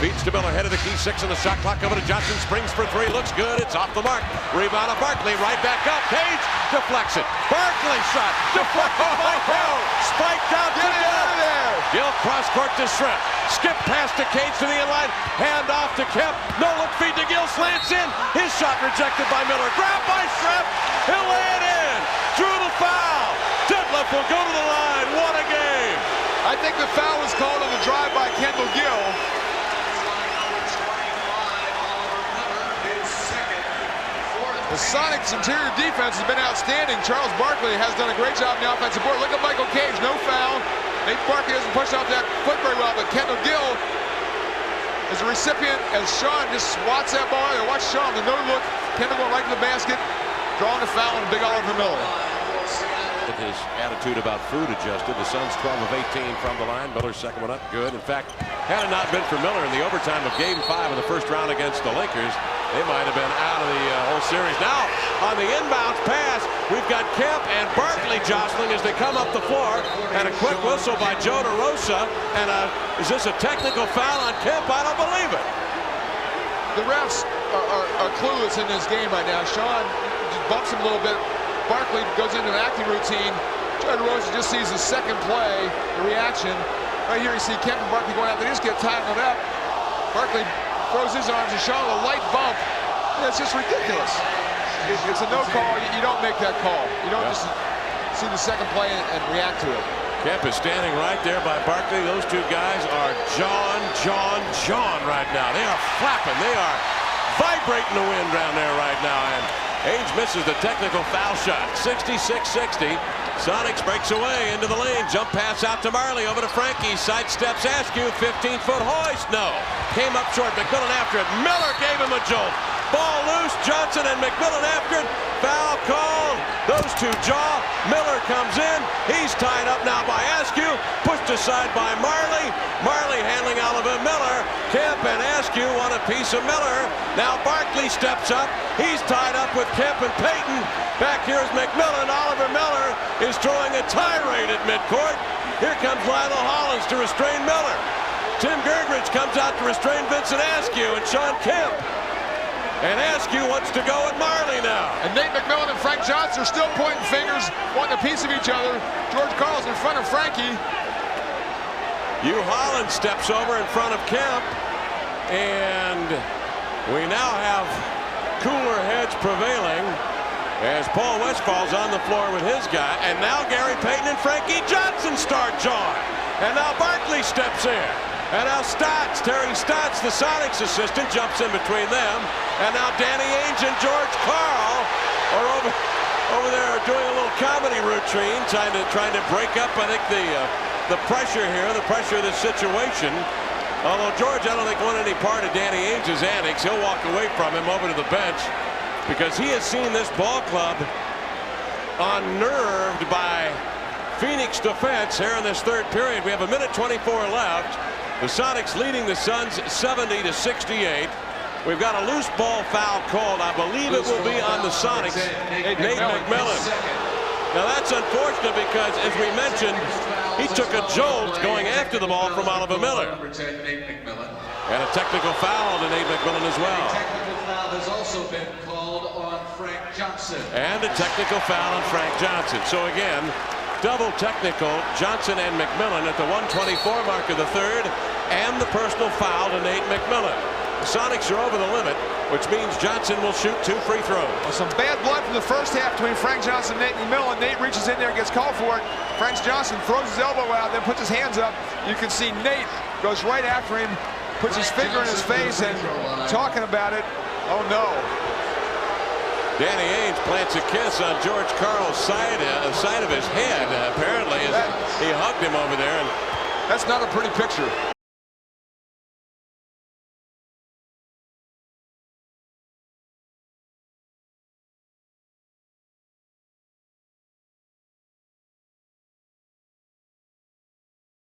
Beats to Miller, head of the key 6 on the shot clock. Over to Johnson, springs for 3, looks good. It's off the mark. Rebound of Barkley, right back up. Cage deflects it. Barkley shot, deflected by Kemp. Spiked out to Gill. Gill cross court to Shrimp. Skip pass to Cage to the inline. Hand off to Kemp. No look feed to Gill. Slants in. His shot rejected by Miller. Grabbed by Shrimp. He'll lay it in. Drew the foul. Detlef will go to the line. What a game. I think the foul was called on the drive by Kendall Gill. The Sonics' interior defense has been outstanding. Charles Barkley has done a great job on the offensive board. Look at Michael Cage, no foul. Nate Barkley doesn't push off that foot very well, but Kendall Gill is a recipient as Shawn just swats that ball. Watch Shawn, the no look. Kendall going right to the basket, drawing a foul on Big Oliver Miller. His attitude about food adjusted. The Suns 12 of 18 from the line. Miller's second one up, good. In fact, had it not been for Miller in the overtime of Game 5 of the first round against the Lakers, they might have been out of the whole series. Now, on the inbounds pass, we've got Kemp and Barkley jostling as they come up the floor. And a quick whistle by Joe DeRosa. And is this a technical foul on Kemp? I don't believe it. The refs are clueless in this game right now. Shawn just bumps him a little bit. Barkley goes into an acting routine. Joe DeRosa just sees the second play, the reaction. Right here you see Kemp and Barkley going out. They just get tangled up. Barkley throws his arms to Shawn with a light bump. That's just ridiculous. It's a no call. You don't make that call. You don't just see the second play and react to it. Kemp is standing right there by Barkley. Those two guys are John right now. They are flapping. They are vibrating the wind down there right now. And Ainge misses the technical foul shot. 66-60. Sonics breaks away into the lane. Jump pass out to Marley. Over to Frankie. Sidesteps Askew. 15-foot hoist. No. Came up short. McMillan after it. Miller gave him a jolt. Ball loose. Johnson and McMillan after it. Foul called. Those two jaw. Miller comes in. He's tied up now by Askew. Pushed aside by Marley. Marley handling Oliver Miller. Kemp and Askew want a piece of Miller. Now Barkley steps up. He's tied up with Kemp and Payton. Back here is McMillan. Oliver Miller is throwing a tirade at midcourt. Here comes Lionel Hollins to restrain Miller. Tim Gergridge comes out to restrain Vincent Askew and Shawn Kemp. And Askew wants to go at Marley now. And Nate McMillan and Frank Johnson are still pointing fingers, wanting a piece of each other. George Karl's in front of Frankie. Hugh Hollins steps over in front of Kemp. And we now have cooler heads prevailing as Paul Westfall's on the floor with his guy. And now Gary Payton and Frankie Johnson start jawing. And now Barkley steps in. And now Terry Stotts, the Sonics assistant, jumps in between them. And now Danny Ainge and George Karl are over there doing a little comedy routine, trying to break up, I think, the pressure here, the pressure of this situation. Although George, I don't think, won any part of Danny Ainge's antics. He'll walk away from him over to the bench because he has seen this ball club unnerved by Phoenix defense here in this third period. We have 1:24 left. The Sonics leading the Suns 70-68. We've got a loose ball foul called. I believe it will be on the Sonics. Nate McMillan. Now that's unfortunate because, as we mentioned, he took a jolt going after the ball from Oliver Miller. And a technical foul to Nate McMillan as well. A technical foul has also been called on Frank Johnson. And a technical foul on Frank Johnson. So again, double technical, Johnson and McMillan at the 1:24 mark of the third, and the personal foul to Nate McMillan. The Sonics are over the limit, which means Johnson will shoot 2 free throws. Well, some bad blood from the first half between Frank Johnson and Nate McMillan. Nate reaches in there and gets called for it. Frank Johnson throws his elbow out, then puts his hands up. You can see Nate goes right after him, puts his finger in his face and talking about it. Oh no. Danny Ainge plants a kiss on George Karl's side of his head, apparently, as he hugged him over there. And that's not a pretty picture.